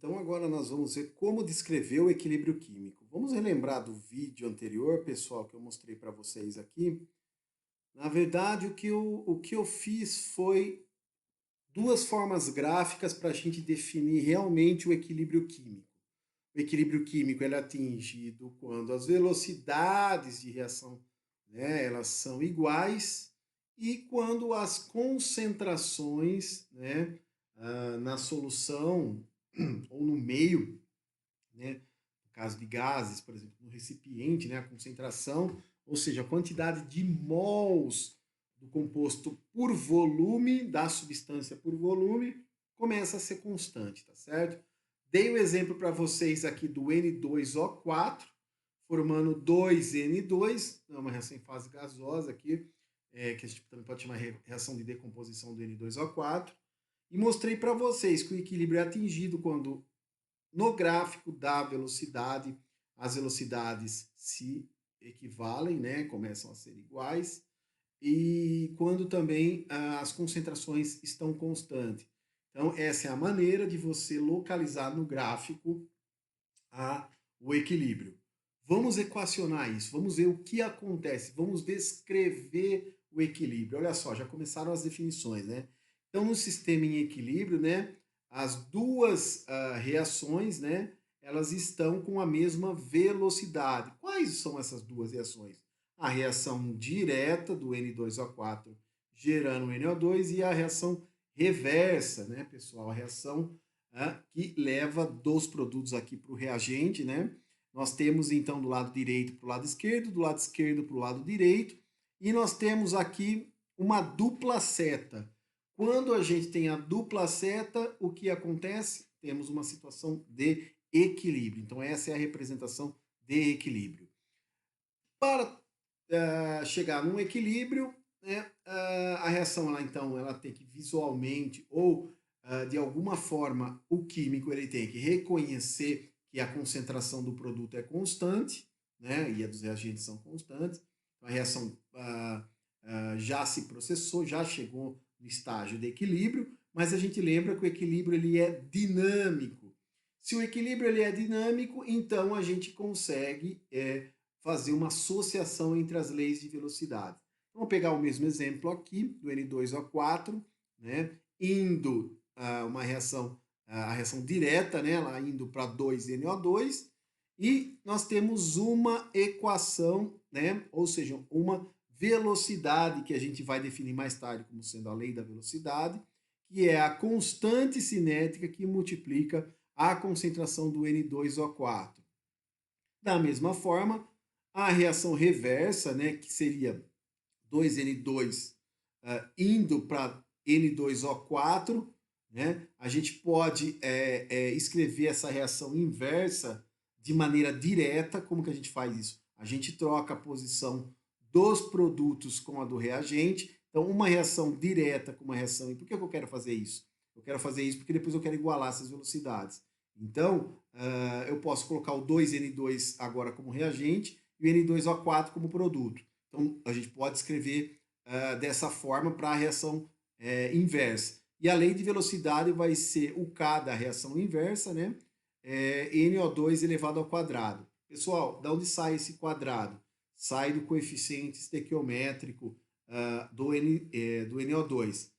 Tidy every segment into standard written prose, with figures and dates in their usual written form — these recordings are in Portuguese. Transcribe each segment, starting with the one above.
Então agora nós vamos ver como descrever o equilíbrio químico. Vamos relembrar do vídeo anterior, pessoal, que eu mostrei para vocês aqui. Na verdade, o que eu fiz foi duas formas gráficas para a gente definir realmente o equilíbrio químico. O equilíbrio químico ele é atingido quando as velocidades de reação, né, elas são iguais e quando as concentrações, né, na solução ou no meio, né, no caso de gases, por exemplo, no recipiente, né, a concentração, ou seja, a quantidade de mols do composto por volume, da substância por volume, começa a ser constante, tá certo? Dei o exemplo para vocês aqui do N2O4, formando 2N2, é uma reação em fase gasosa aqui, que a gente também pode chamar de reação de decomposição do N2O4, e mostrei para vocês que o equilíbrio é atingido quando no gráfico da velocidade, as velocidades se equivalem, né, começam a ser iguais, e quando também as concentrações estão constantes. Então, essa é a maneira de você localizar no gráfico o equilíbrio. Vamos equacionar isso, vamos ver o que acontece, vamos descrever o equilíbrio. Olha só, já começaram as definições, né? Então, no sistema em equilíbrio, né, as duas reações, né, elas estão com a mesma velocidade. Quais são essas duas reações? A reação direta do N2O4 gerando NO2 e a reação reversa, né, pessoal? A reação que leva dos produtos aqui para o reagente, né? Nós temos então do lado direito para o lado esquerdo, do lado esquerdo para o lado direito, e nós temos aqui uma dupla seta. Quando a gente tem a dupla seta, o que acontece? Temos uma situação de equilíbrio. Então essa é a representação de equilíbrio. Para chegar num equilíbrio, né, a reação ela tem que visualmente ou de alguma forma o químico ele tem que reconhecer que a concentração do produto é constante, né, e a dos reagentes são constantes. A reação já se processou, já chegou no estágio de equilíbrio, mas a gente lembra que o equilíbrio ele é dinâmico. Se o equilíbrio ele é dinâmico, então a gente consegue fazer uma associação entre as leis de velocidade. Vamos pegar o mesmo exemplo aqui, do N2O4, né, indo uma reação, a reação direta, né, ela indo para 2NO2, e nós temos uma equação, né, ou seja, uma velocidade que a gente vai definir mais tarde como sendo a lei da velocidade, que é a constante cinética que multiplica a concentração do N2O4. Da mesma forma, a reação reversa, né, que seria 2N2 indo para N2O4, né, a gente pode escrever essa reação inversa de maneira direta. Como que a gente faz isso? A gente troca a posição dos produtos com a do reagente. Então, uma reação direta com uma reação. E por que eu quero fazer isso? Eu quero fazer isso porque depois eu quero igualar essas velocidades. Então, eu posso colocar o 2N2 agora como reagente e o N2O4 como produto. Então, a gente pode escrever dessa forma para a reação inversa. E a lei de velocidade vai ser o K da reação inversa, né? NO2 elevado ao quadrado. Pessoal, da onde sai esse quadrado? Sai do coeficiente estequiométrico do NO2.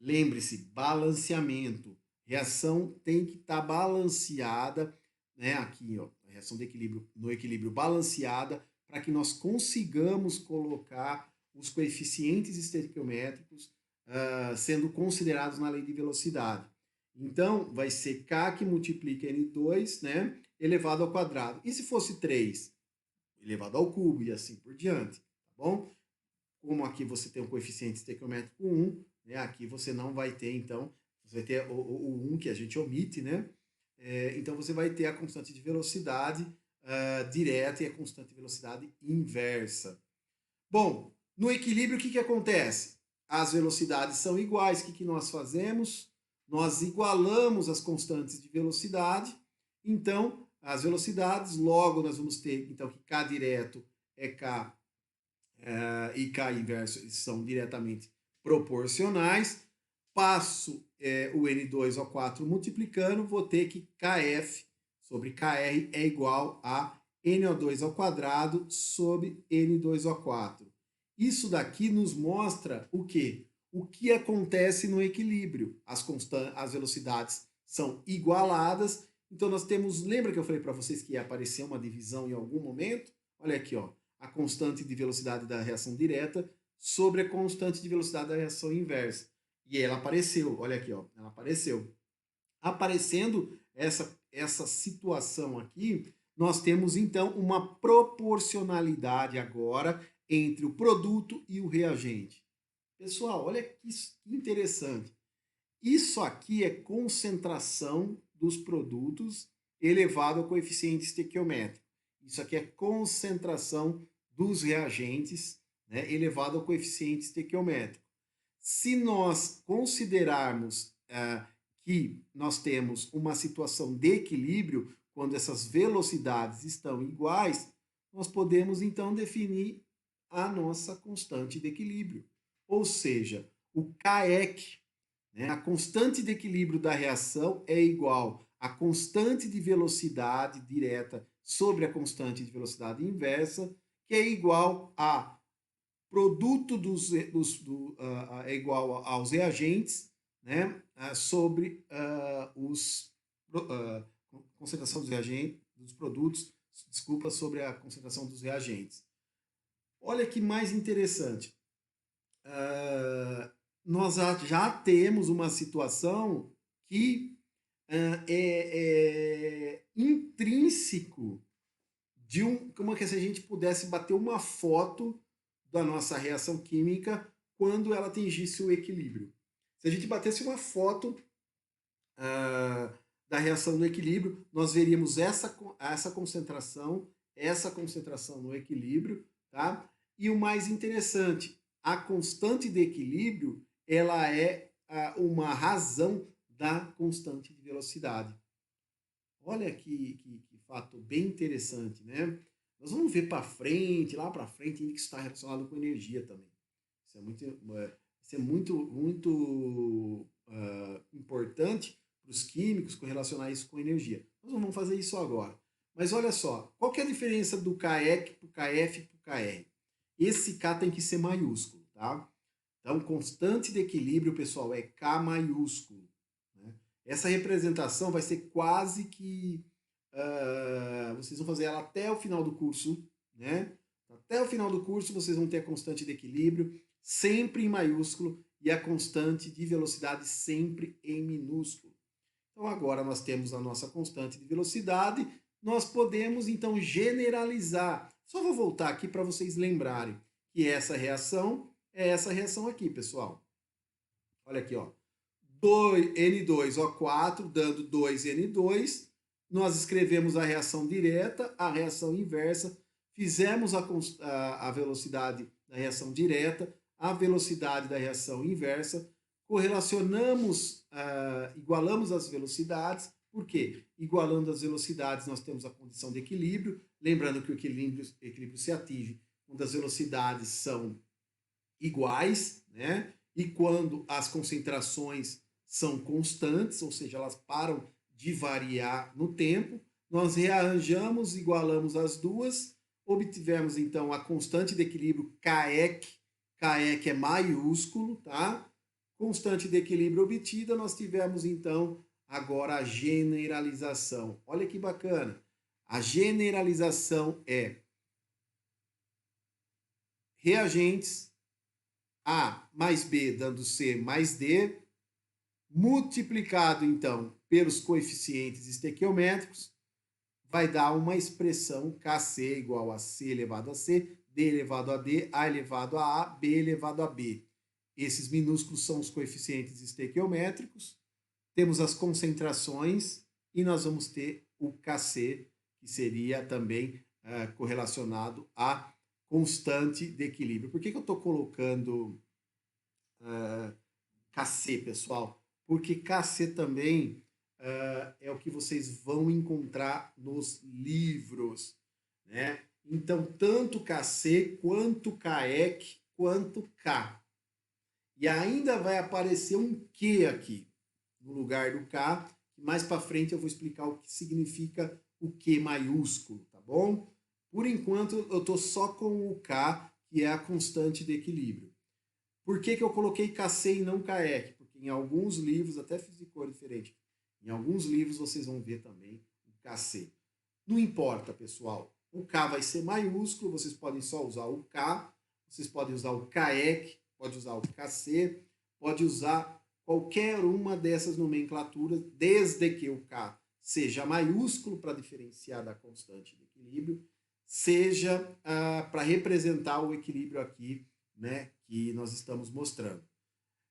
Lembre-se, balanceamento. Reação tem que estar balanceada, né? Aqui, ó, a reação de equilíbrio no equilíbrio balanceada, para que nós consigamos colocar os coeficientes estequiométricos sendo considerados na lei de velocidade. Então, vai ser K que multiplica N2, né, elevado ao quadrado. E se fosse 3? Elevado ao cubo e assim por diante, tá bom? Como aqui você tem um coeficiente estequiométrico 1, né, aqui você não vai ter, então, você vai ter o 1 que a gente omite, né? Então você vai ter a constante de velocidade direta e a constante de velocidade inversa. Bom, no equilíbrio o que acontece? As velocidades são iguais, o que nós fazemos? Nós igualamos as constantes de velocidade, então as velocidades, logo nós vamos ter então que K direto é K e K inverso são diretamente proporcionais. passo o N2O4 multiplicando, vou ter que Kf sobre Kr é igual a NO2 ao quadrado sobre N2O4. Isso daqui nos mostra o quê? O que acontece no equilíbrio. As velocidades são igualadas, então nós temos, lembra que eu falei para vocês que ia aparecer uma divisão em algum momento? Olha aqui, ó, a constante de velocidade da reação direta sobre a constante de velocidade da reação inversa. E ela apareceu, olha aqui, ó, ela apareceu. Aparecendo essa situação aqui, nós temos então uma proporcionalidade agora entre o produto e o reagente. Pessoal, olha que interessante. Isso aqui é concentração dos produtos elevado ao coeficiente estequiométrico. Isso aqui é concentração dos reagentes, né, elevado ao coeficiente estequiométrico. Se nós considerarmos que nós temos uma situação de equilíbrio, quando essas velocidades estão iguais, nós podemos então definir a nossa constante de equilíbrio. Ou seja, o KEC, né, a constante de equilíbrio da reação é igual à constante de velocidade direta sobre a constante de velocidade inversa, que é igual a produto é igual aos reagentes, né, sobre concentração dos reagentes, dos produtos, desculpa, sobre a concentração dos reagentes. Olha que mais interessante. Nós já temos uma situação que é intrínseco de como é que se a gente pudesse bater uma foto da nossa reação química quando ela atingisse o equilíbrio. Se a gente batesse uma foto da reação no equilíbrio, nós veríamos essa concentração no equilíbrio, tá? E o mais interessante, a constante de equilíbrio, ela é uma razão da constante de velocidade. Olha que fato bem interessante, né? Nós vamos ver para frente, lá para frente, que está relacionado com energia também. Isso é muito importante para os químicos correlacionar isso com energia. Nós não vamos fazer isso agora. Mas olha só, qual que é a diferença do KEC para o KF e para o KR? Esse K tem que ser maiúsculo, tá? Então, constante de equilíbrio, pessoal, é K maiúsculo. Né? Essa representação vai ser quase que... vocês vão fazer ela até o final do curso, né? Até o final do curso vocês vão ter a constante de equilíbrio sempre em maiúsculo e a constante de velocidade sempre em minúsculo. Então agora nós temos a nossa constante de velocidade, nós podemos então generalizar. Só vou voltar aqui para vocês lembrarem que essa reação é essa reação aqui, pessoal. Olha aqui, ó. N2O4 dando 2N2. Nós escrevemos a reação direta, a reação inversa, fizemos a velocidade da reação direta, a velocidade da reação inversa, correlacionamos, igualamos as velocidades. Por quê? Igualando as velocidades, nós temos a condição de equilíbrio. Lembrando que o equilíbrio se atinge quando as velocidades são iguais, né? E quando as concentrações são constantes, ou seja, elas param de variar no tempo, nós rearranjamos, igualamos as duas, obtivemos então a constante de equilíbrio KEC, KEC é maiúsculo, tá? Constante de equilíbrio obtida, nós tivemos então agora a generalização. Olha que bacana. A generalização é reagentes A mais B dando C mais D, multiplicado então pelos coeficientes estequiométricos, vai dar uma expressão Kc igual a C elevado a C, D elevado a D, A elevado a A, B elevado a B. Esses minúsculos são os coeficientes estequiométricos, temos as concentrações e nós vamos ter o Kc, que seria também correlacionado à constante de equilíbrio. Por que eu estou colocando Kc, pessoal? Porque Kc também é o que vocês vão encontrar nos livros, né? Então, tanto Kc quanto Kec quanto K. E ainda vai aparecer um Q aqui, no lugar do K. Mais para frente eu vou explicar o que significa o Q maiúsculo, tá bom? Por enquanto eu estou só com o K, que é a constante de equilíbrio. Por que eu coloquei KC e não KEC? Porque em alguns livros, até fiz de cor diferente, em alguns livros vocês vão ver também o KC. Não importa, pessoal. O K vai ser maiúsculo, vocês podem só usar o K, vocês podem usar o KEC, pode usar o KC, pode usar qualquer uma dessas nomenclaturas, desde que o K seja maiúsculo para diferenciar da constante de equilíbrio, seja para representar o equilíbrio aqui, né, que nós estamos mostrando.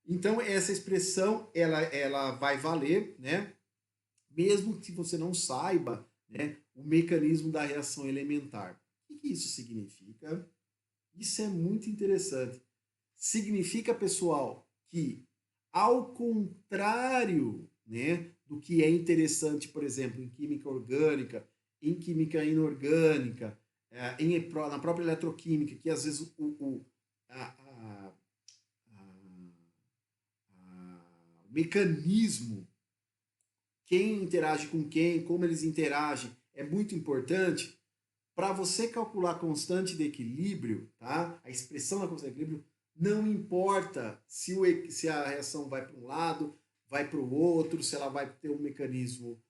Então, essa expressão, ela vai valer, né, mesmo que você não saiba, né, o mecanismo da reação elementar. O que isso significa? Isso é muito interessante. Significa, pessoal, que ao contrário, né, do que é interessante, por exemplo, em química orgânica, em química inorgânica, na própria eletroquímica, que às vezes o mecanismo, quem interage com quem, como eles interagem, é muito importante. Para você calcular a constante de equilíbrio, tá? A expressão da constante de equilíbrio, não importa se a reação vai para um lado, vai para o outro, se ela vai ter um mecanismo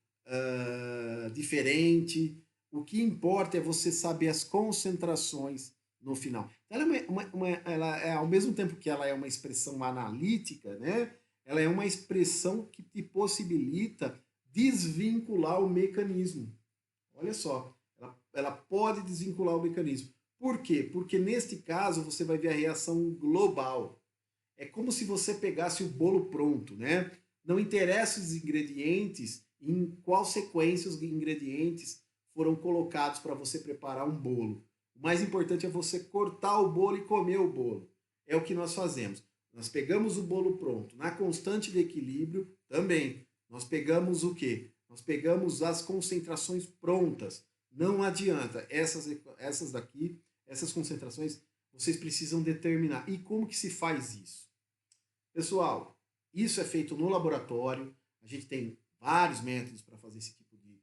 diferente. O que importa é você saber as concentrações no final. Ela ela é, ao mesmo tempo que ela é uma expressão analítica, né? Ela é uma expressão que te possibilita desvincular o mecanismo. Olha só, ela pode desvincular o mecanismo. Por quê? Porque neste caso você vai ver a reação global. É como se você pegasse o bolo pronto, né? Não interessa os ingredientes, em qual sequência os ingredientes foram colocados para você preparar um bolo. O mais importante é você cortar o bolo e comer o bolo. É o que nós fazemos. Nós pegamos o bolo pronto. Na constante de equilíbrio, também. Nós pegamos o quê? Nós pegamos as concentrações prontas. Não adianta. Essas daqui, essas concentrações, vocês precisam determinar. E como que se faz isso? Pessoal, isso é feito no laboratório. A gente tem vários métodos para fazer esse tipo de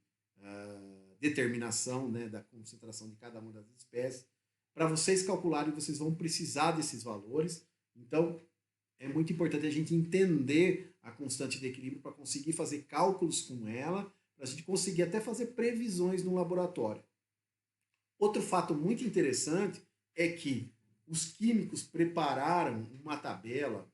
determinação, né, da concentração de cada uma das espécies. Para vocês calcularem, vocês vão precisar desses valores. Então, é muito importante a gente entender a constante de equilíbrio para conseguir fazer cálculos com ela, para a gente conseguir até fazer previsões no laboratório. Outro fato muito interessante é que os químicos prepararam uma tabela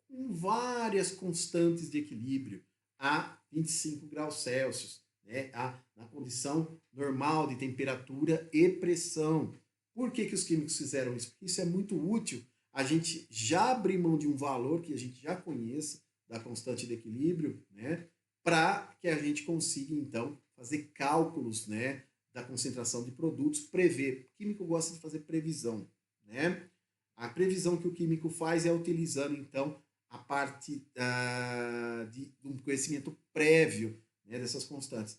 com várias constantes de equilíbrio a 25 graus Celsius, né, na condição normal de temperatura e pressão. Por que os químicos fizeram isso? Porque isso é muito útil a gente já abrir mão de um valor que a gente já conheça, da constante de equilíbrio, né, para que a gente consiga, então, fazer cálculos, né, da concentração de produtos, prever. O químico gosta de fazer previsão, né? A previsão que o químico faz é utilizando, então, a parte de um conhecimento prévio, né, dessas constantes.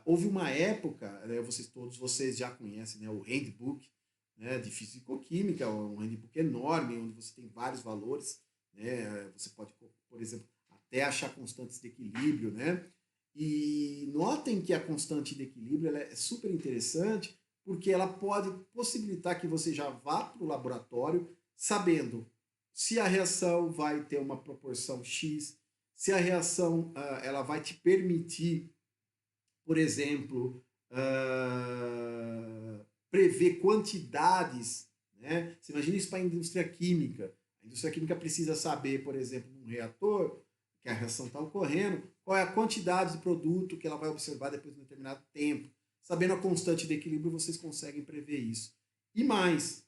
Houve uma época, né, todos vocês já conhecem, né, o handbook, né, de fisicoquímica, um handbook enorme, onde você tem vários valores, né, você pode, por exemplo, até achar constantes de equilíbrio, né, e notem que a constante de equilíbrio ela é super interessante, porque ela pode possibilitar que você já vá para o laboratório sabendo se a reação vai ter uma proporção X, se a reação ela vai te permitir, por exemplo, prever quantidades, né? Você imagina isso para a indústria química. A indústria química precisa saber, por exemplo, num reator, que a reação está ocorrendo, qual é a quantidade de produto que ela vai observar depois de um determinado tempo. Sabendo a constante de equilíbrio, vocês conseguem prever isso. E mais,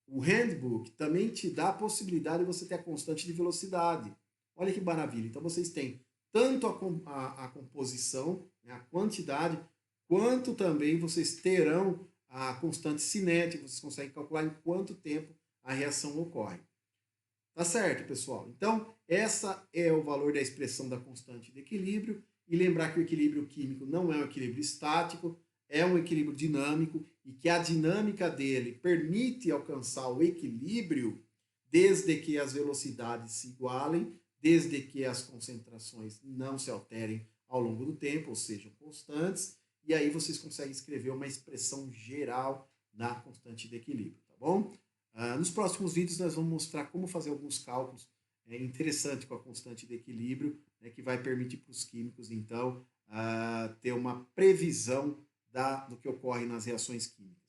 o handbook também te dá a possibilidade de você ter a constante de velocidade. Olha que maravilha. Então vocês têm tanto a composição, né, a quantidade, quanto também vocês terão a constante cinética, vocês conseguem calcular em quanto tempo a reação ocorre. Tá certo, pessoal? Então, essa é o valor da expressão da constante de equilíbrio. E lembrar que o equilíbrio químico não é um equilíbrio estático, é um equilíbrio dinâmico e que a dinâmica dele permite alcançar o equilíbrio desde que as velocidades se igualem, desde que as concentrações não se alterem ao longo do tempo, ou sejam constantes, e aí vocês conseguem escrever uma expressão geral da constante de equilíbrio, tá bom? Nos próximos vídeos nós vamos mostrar como fazer alguns cálculos interessantes com a constante de equilíbrio, né, que vai permitir para os químicos, então, ter uma previsão do que ocorre nas reações químicas.